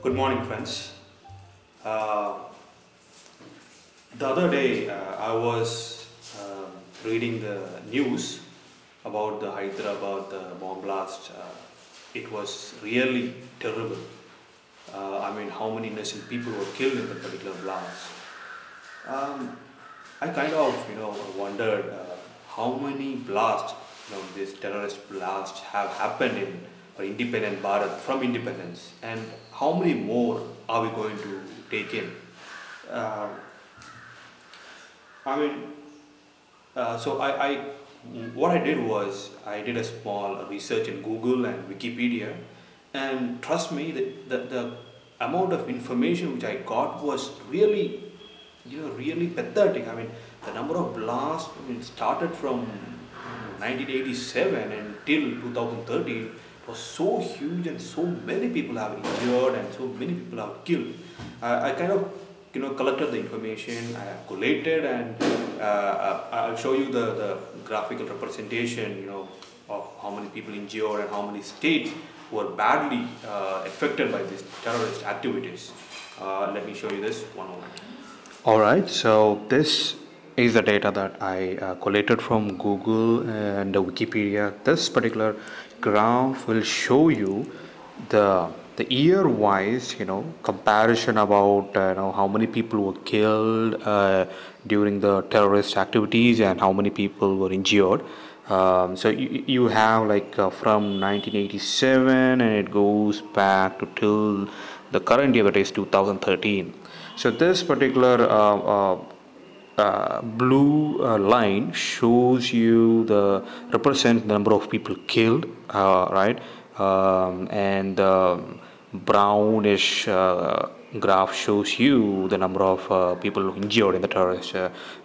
Good morning, friends. Uh, the other day, I was reading the news about the Hyderabad bomb blast. It was really terrible. I mean, how many innocent people were killed in that particular blast. I kind of, wondered how many blasts, this terrorist blasts have happened in independent Bharat from independence, and how many more are we going to take in? Uh, I mean, what I did was I did a small research in Google and Wikipedia, and trust me, the amount of information which I got was really, really pathetic. I mean, the number of blasts, started from 1987 until 2013. It was so huge, and so many people have injured and so many people have killed. I kind of collected the information, I have collated, and I'll show you the graphical representation of how many people injured and how many states were badly affected by these terrorist activities. Let me show you this one moment. Alright, so this is the data that I collated from Google and Wikipedia. This particular graph will show you the year wise comparison about how many people were killed during the terrorist activities and how many people were injured. So you have from 1987, and it goes back to till the current year, that is 2013. So this particular blue line shows you represent the number of people killed, right? And the brownish graph shows you the number of people injured in the terrorist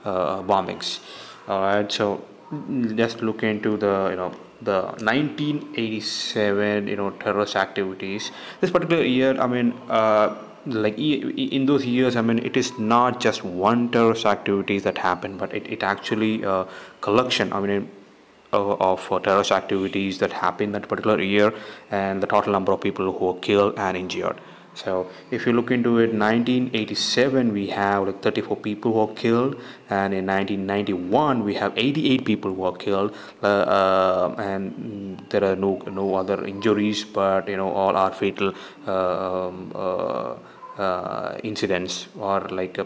bombings. All right, so just look into the 1987 terrorist activities. This particular year, I mean, in those years, I mean, it is not just one terrorist activities that happened, but it actually a collection, I mean, of terrorist activities that happened that particular year, and the total number of people who were killed and injured. So if you look into it, 1987 we have 34 people who were killed, and in 1991 we have 88 people who were killed, and there are no other injuries, but all are fatal incidents, or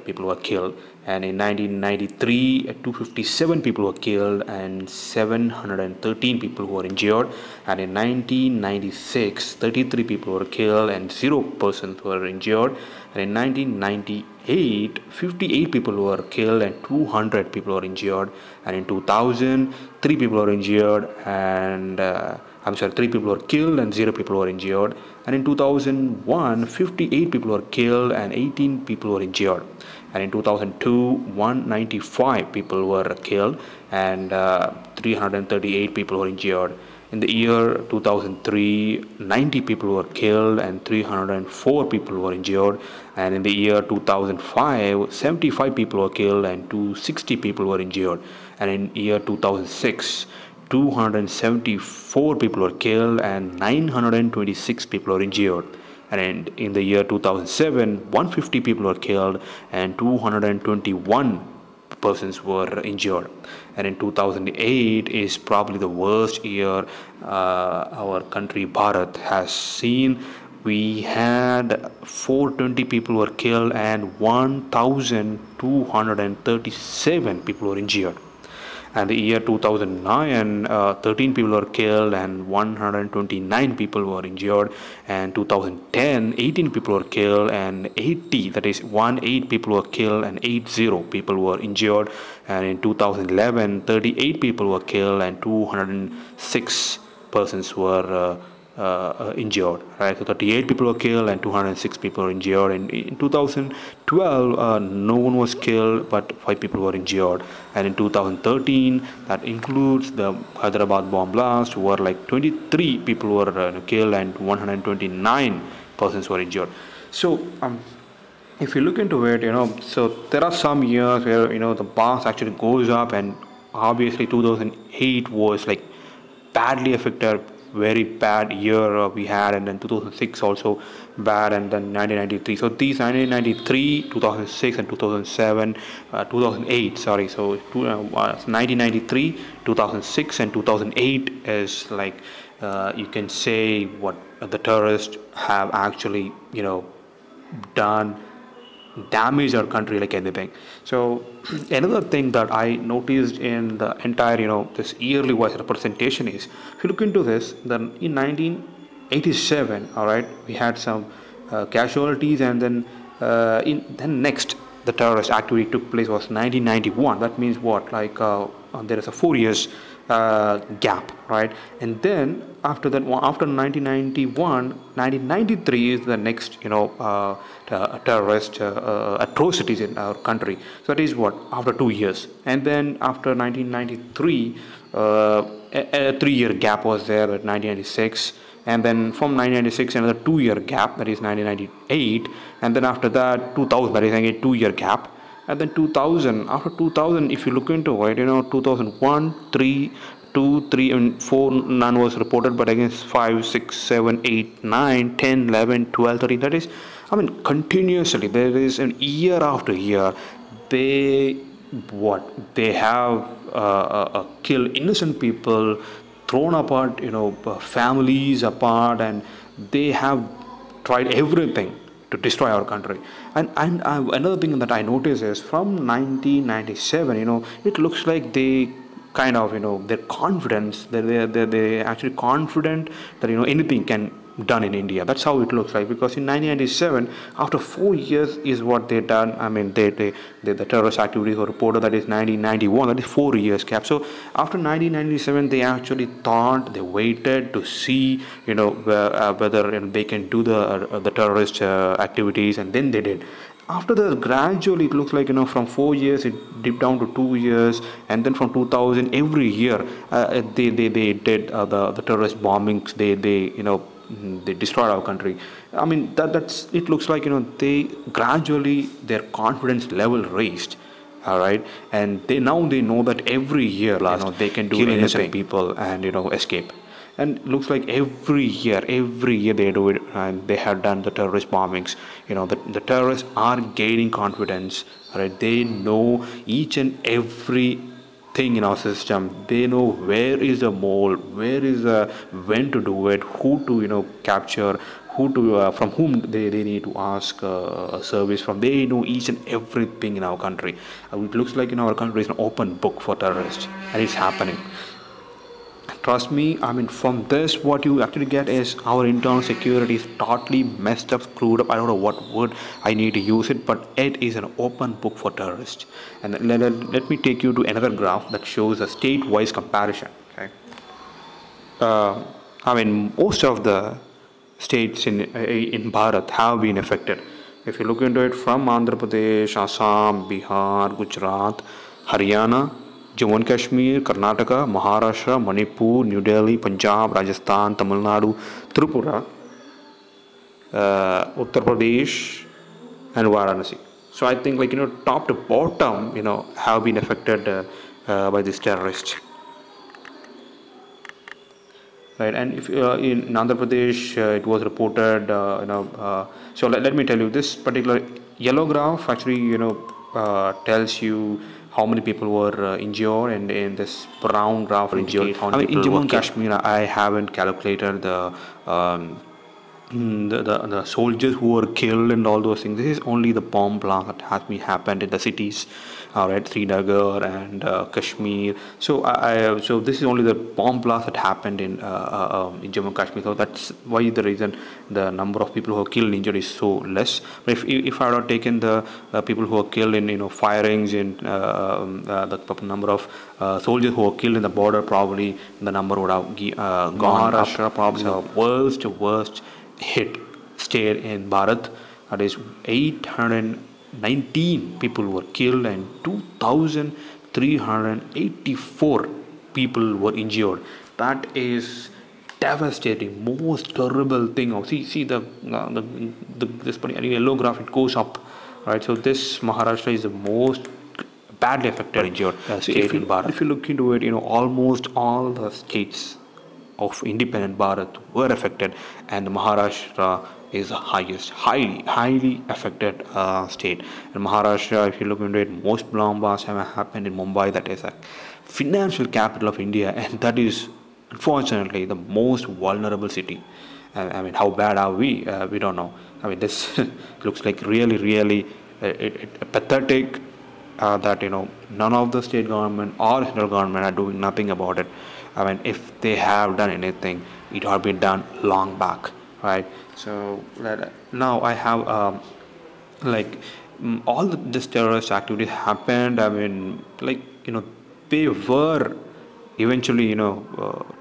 people were killed. And in 1993 257 people were killed and 713 people were injured, and in 1996 33 people were killed and 0 persons were injured, and in 1998 58 people were killed and 200 people were injured, and in 2000 3 people were injured and 3 people were killed and 0 people were injured, and in 2001 58 people were killed and 18 people were injured, and in 2002 195 people were killed and 338 people were injured. In the year 2003 90 people were killed and 304 people were injured, and in the year 2005 75 people were killed and 260 people were injured, and in year 2006 274 people were killed and 926 people were injured, and in the year 2007 150 people were killed and 221 persons were injured, and in 2008 is probably the worst year our country Bharat has seen. We had 420 people were killed and 1237 people were injured. And the year 2009 13 people were killed and 129 people were injured, and 2010 18 people were killed and 80, that is 18 people were killed and 80 people were injured, and in 2011 38 people were killed and 206 persons were injured, right? So 38 people were killed and 206 people were injured. And in 2012, no one was killed, but 5 people were injured. And in 2013, that includes the Hyderabad bomb blast, where like 23 people were killed and 129 persons were injured. So if you look into it, so there are some years where the bars actually goes up, and obviously 2008 was like badly affected, very bad year we had, and then 2006 also bad, and then 1993. So these 1993, 2006, and 2007, 2008. Sorry, so 1993, 2006, and 2008 is like you can say what the terrorists have actually done, damage our country like anything. So another thing that I noticed in the entire this yearly wise representation is, if you look into this, then in 1987, all right, we had some casualties, and then then next the terrorist activity took place was 1991. That means what, like there is a 4 years gap, right? And then after that, after 1991, 1993 is the next terrorist atrocities in our country. So that is what, after 2 years. And then after 1993, a 3 year gap was there at 1996. And then from 1996, another 2 year gap, that is 1998. And then after that, 2000, that is again a 2 year gap. And then 2000, after 2000, if you look into it, 2001, 3, 2, 3, and 4, none was reported, but against 5, 6, 7, 8, 9, 10, 11, 12, 13, that is, I mean, continuously, there is an year after year, they have killed innocent people, thrown apart, families apart, and they have tried everything to destroy our country. And another thing that I notice is, from 1997, it looks like they kind of, their confidence, they actually confident that anything can done in India. That's how it looks like, because in 1997, after 4 years is what they done. I mean, the terrorist activities were reported, that is 1991, that is 4 years gap. So after 1997, they actually thought, they waited to see whether they can do the terrorist activities, and then they did. After that, gradually it looks like from 4 years it dipped down to 2 years, and then from 2000, every year they did the terrorist bombings. They destroyed our country. I mean, that's it looks like they gradually, their confidence level raised, all right, and they know that every year they can do innocent people and escape. And looks like every year they do it, and they have done the terrorist bombings. The terrorists are gaining confidence, right? They know each and every thing in our system. They know where is the mole, where is when to do it, who to capture, who to from whom they need to ask a service from. They know each and everything in our country. It looks like our country is an open book for terrorists, and it's happening. Trust me, I mean, from this, what you actually get is our internal security is totally messed up, screwed up. I don't know what word I need to use it, but it is an open book for terrorists. And let me take you to another graph that shows a state-wise comparison. Okay, I mean, most of the states in Bharat have been affected. If you look into it, from Andhra Pradesh, Assam, Bihar, Gujarat, Haryana, Jammu and Kashmir, Karnataka, Maharashtra, Manipur, New Delhi, Punjab, Rajasthan, Tamil Nadu, Tripura, Uttar Pradesh, and Varanasi. So I think, top to bottom, have been affected by this terrorist. Right, and if in Andhra Pradesh, it was reported, so let me tell you, this particular yellow graph actually, tells you how many people were injured, and in this brown graph injured. I mean, in Jammu and Kashmir, I haven't calculated the soldiers who were killed and all those things. This is only the bomb blast that has been happened in the cities. all right, Srinagar and Kashmir. So so this is only the bomb blast that happened in Jammu and Kashmir. So that's why the reason the number of people who are killed and injured is so less. But if I had not taken the people who are killed in firings in the number of soldiers who were killed in the border, probably the number would have gone Maharashtra up. Probably the worst hit state in Bharat. That is 819 people were killed and 2,384 people were injured. That is devastating, most terrible thing. See this yellow graph, it goes up, right? So this Maharashtra is the most badly affected injured state in Bharat. If you look into it, almost all the states of independent Bharat were affected, and Maharashtra is the highly affected state. And Maharashtra, if you look into it, most bomb blasts have happened in Mumbai, that is a financial capital of India, and that is unfortunately the most vulnerable city. I mean, how bad are we? We don't know. I mean, this looks like really pathetic that none of the state government or central government are doing nothing about it. I mean, if they have done anything, it had been done long back, right? So now I have all this terrorist activity happened. I mean, they were eventually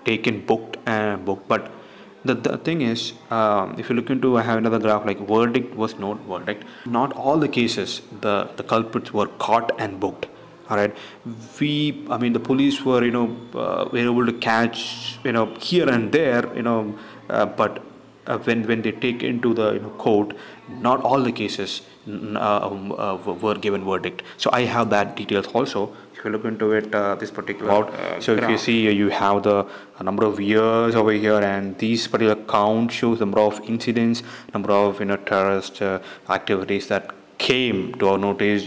taken, booked, but the thing is, if you look into, I have another graph, like verdict was not verdict. Not all the cases the culprits were caught and booked. All right, I mean, the police were were able to catch here and there, but when they take into the court, not all the cases were given verdict. So I have that details also. If you look into it, this particular so graph. If you see, you have the number of years over here, and these particular count shows the number of incidents, number of terrorist activities that came to our notice.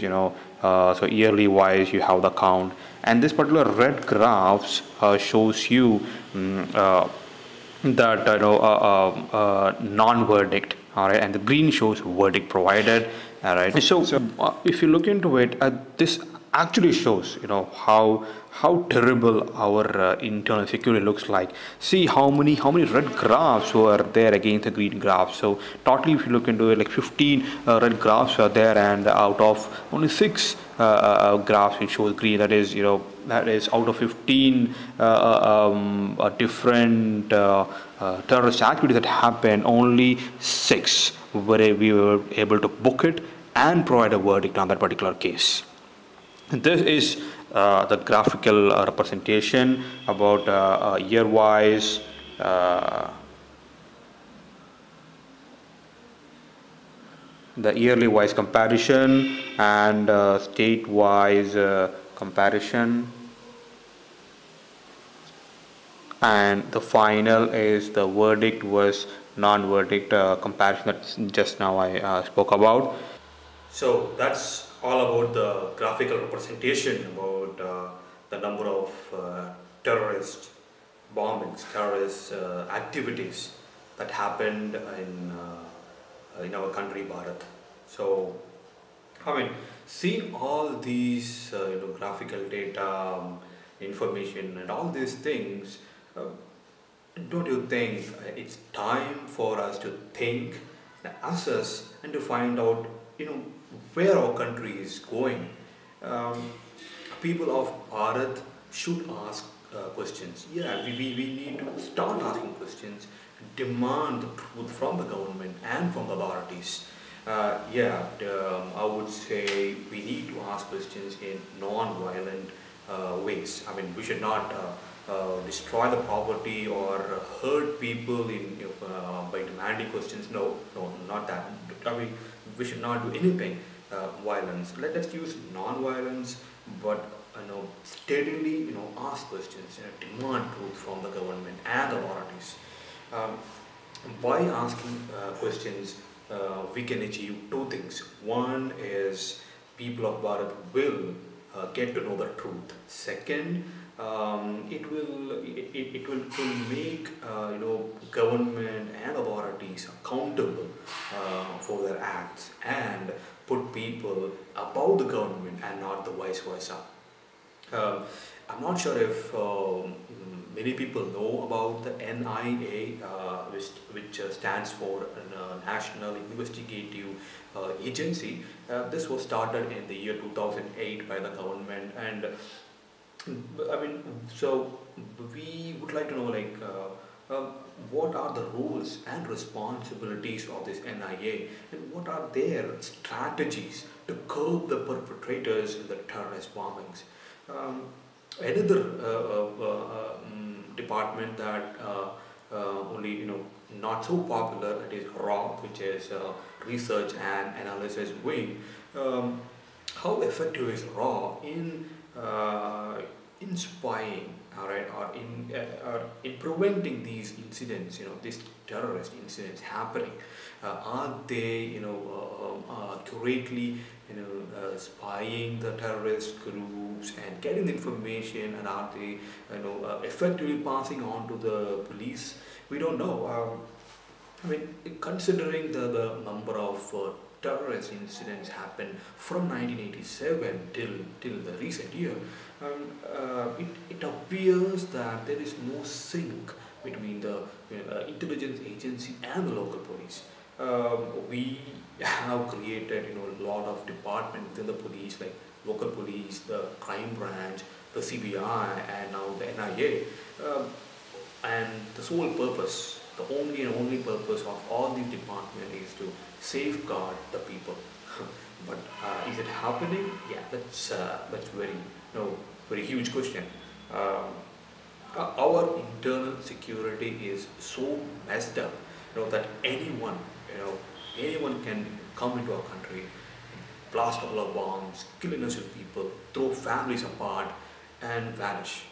So yearly wise, you have the count, and this particular red graphs shows you that non-verdict, all right, and the green shows verdict provided, all right. So if you look into it, this actually shows how terrible our internal security looks like. See how many red graphs were there against the green graphs. So totally, if you look into it, like 15 red graphs are there, and out of only 6 graphs it shows green. That is out of 15 different terrorist activities that happened, only 6 we were able to book it and provide a verdict on that particular case. And this is the graphical representation about year-wise. The yearly wise comparison and state wise comparison, and the final is the verdict was non-verdict comparison that just now I spoke about. So that's all about the graphical representation about the number of terrorist bombings, terrorist activities that happened in our country, Bharat. So, I mean, seeing all these graphical data, information, and all these things, don't you think it's time for us to think, assess, and to find out, where our country is going? People of Bharat should ask questions. Yeah, we need to start asking questions, demand the truth from the government and from the authorities. I would say we need to ask questions in non-violent ways. I mean, we should not destroy the property or hurt people by demanding questions. No, not that. I mean, we should not do anything violence. Let's use non-violence, but steadily ask questions, demand truth from the government and the authorities. By asking questions, we can achieve 2 things. One is people of Bharat will get to know the truth. Second, it will make government and authorities police accountable for their acts and put people above the government and not the vice versa. Um, I'm not sure if many people know about the NIA, which stands for National Investigative Agency. This was started in the year 2008 by the government, and I mean, so we would like to know, like, what are the roles and responsibilities of this NIA, and what are their strategies to curb the perpetrators in the terrorist bombings. Um, Another department that only not so popular, it is RAW, which is Research and Analysis Wing. Um, how effective is RAW in spying, all right, or in preventing these incidents, these terrorist incidents happening? Are they, accurately, spying the terrorist groups and getting the information, and are they, effectively passing on to the police? We don't know. I mean, considering the number of terrorist incidents happened from 1987 till the recent year, it appears that there is no sync between the intelligence agency and the local police. We have created a lot of departments within the police, like local police, the crime branch, the CBI, and now the NIA. And the sole purpose, the only purpose of all these departments is to safeguard the people. But is it happening? Yeah, that's very huge question. Um, our internal security is so messed up, that anyone can come into our country, blast a couple of bombs, kill innocent people, throw families apart, and vanish.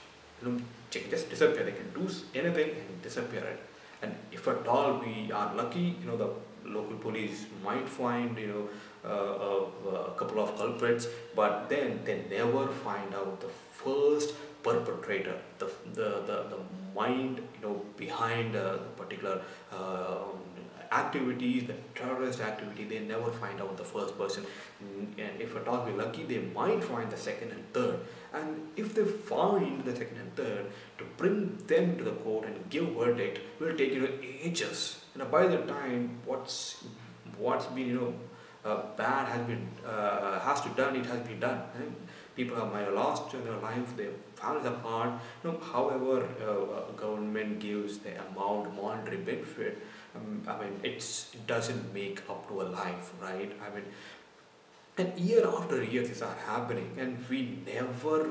Just disappear. They can do anything and disappear it. And if at all we are lucky, the local police might find a couple of culprits, but then they never find out the first perpetrator, the mind behind the particular activities, the terrorist activity. They never find out the first person. And if at all we're lucky, they might find the second and third. And if they find the second and third, to bring them to the court and give verdict will take ages. By the time what's been bad has to done, it has been done. And people have lost their life, their families apart. However, government gives the amount monetary benefit. It doesn't make up to a life, right? And year after year these are happening, and we never,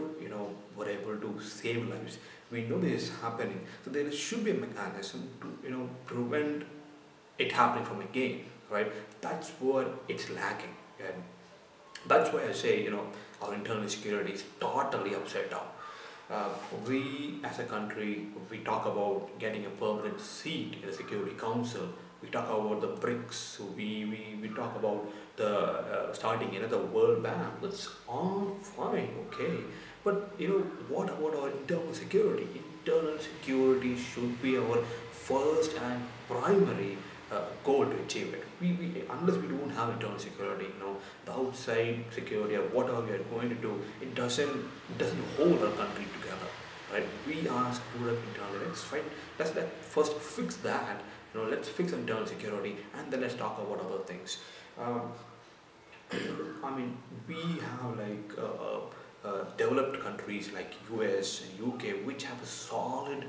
were able to save lives. We know this is happening, so there should be a mechanism to, prevent it happening from again, right? That's where it's lacking, and that's why I say, our internal security is totally upside down. We as a country, we talk about getting a permanent seat in the Security Council. We talk about the BRICS. We talk about the starting another World Bank. That's all fine, okay. But what about our internal security? Internal security should be our first and primary goal to achieve it. Unless we don't have internal security, the outside security or whatever we are going to do, it doesn't hold our country together, right? We are screwed up internally. Let's first fix that. Let's fix internal security, and then let's talk about other things. We have developed countries like US and UK, which have a solid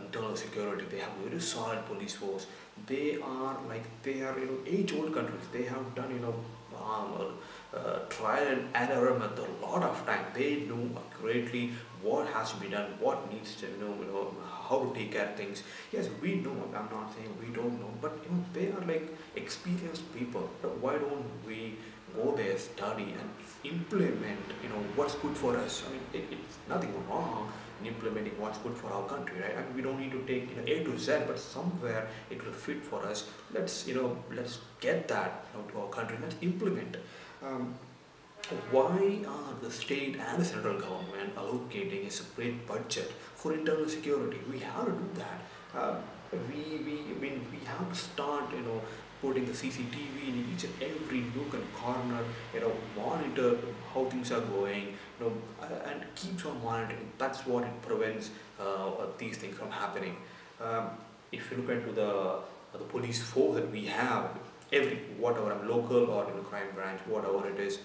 internal security. They have a very solid police force. They are age-old countries. They have done trial and error method a lot of time. They know accurately what has to be done, what needs to how to take care of things. Yes, we know. I'm not saying we don't know, but they are experienced people. Why don't we go there, study, and implement what's good for us? It's nothing wrong in implementing what's good for our country, right? We don't need to take A to Z, but somewhere it will fit for us. Let's get that to our country. Let's implement. Why are the state and the central government allocating a separate budget for internal security? We have to do that. we have to start, putting the CCTV in each and every nook and corner, monitor how things are going, and keeps on monitoring. That's what it prevents these things from happening. Um, if you look into the police force that we have, every whatever, local or in the crime branch, whatever it is,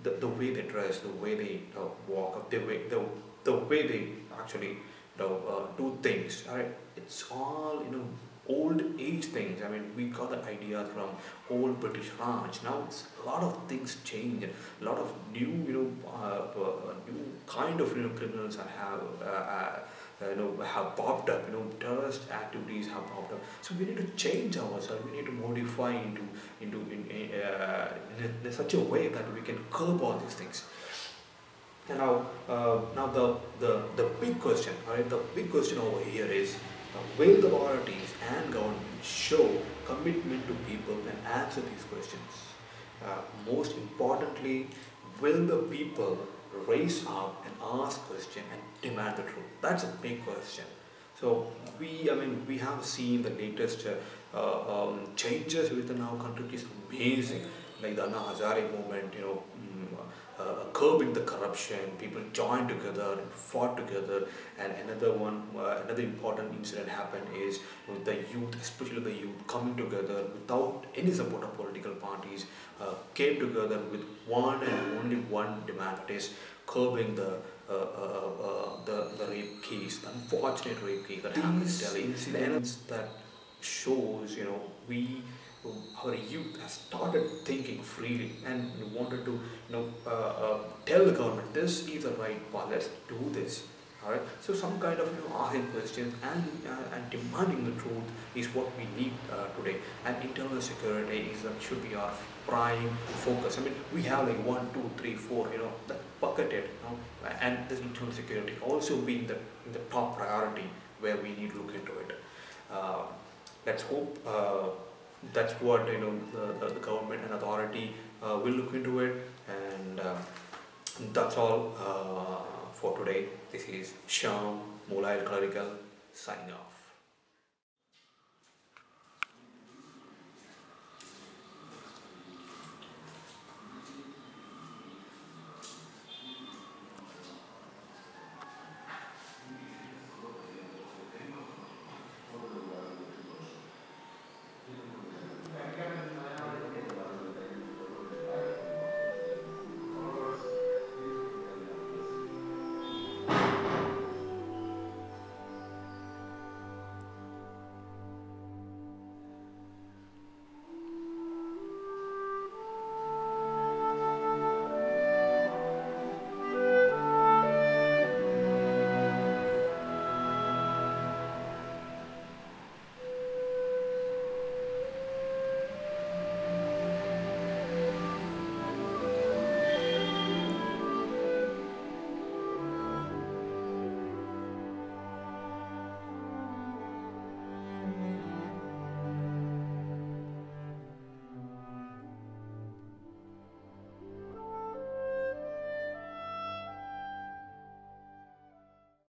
the way they dress, the way they walk up, the way they actually do things. Right? It's all old age things. I mean, we got the ideas from old British Raj. Now it's a lot of things change. A lot of new new kind of criminals have popped up. Terrorist activities have popped up. So we need to change ourselves. We need to modify in such a way that we can curb all these things. And now the big question, right? The big question over here is, will the authorities and government show commitment to people and answer these questions? Most importantly, will the people raise up and ask questions and demand the truth? That's a big question. So we have seen the latest changes within our country, which is amazing. Like the Anna Hazare movement, curbing the corruption. People joined together and fought together. And another important incident happened is with the youth, especially the youth, coming together without any support of political parties, came together with one and only one demand, that is curbing the rape case, the unfortunate rape case that happened in Delhi. Incidents that shows, our youth has started thinking freely and wanted to, tell the government this is the right path. Let's do this. All right. So some kind of asking questions and demanding the truth is what we need today. And internal security should be our prime focus. I mean, we have like 1, 2, 3, 4, that bucketed, and this internal security also being in the top priority where we need to look into it. Let's hope that's what the government and authority will look into it. And that's all for today. This is Shyam, Mobile Clerical, signing off.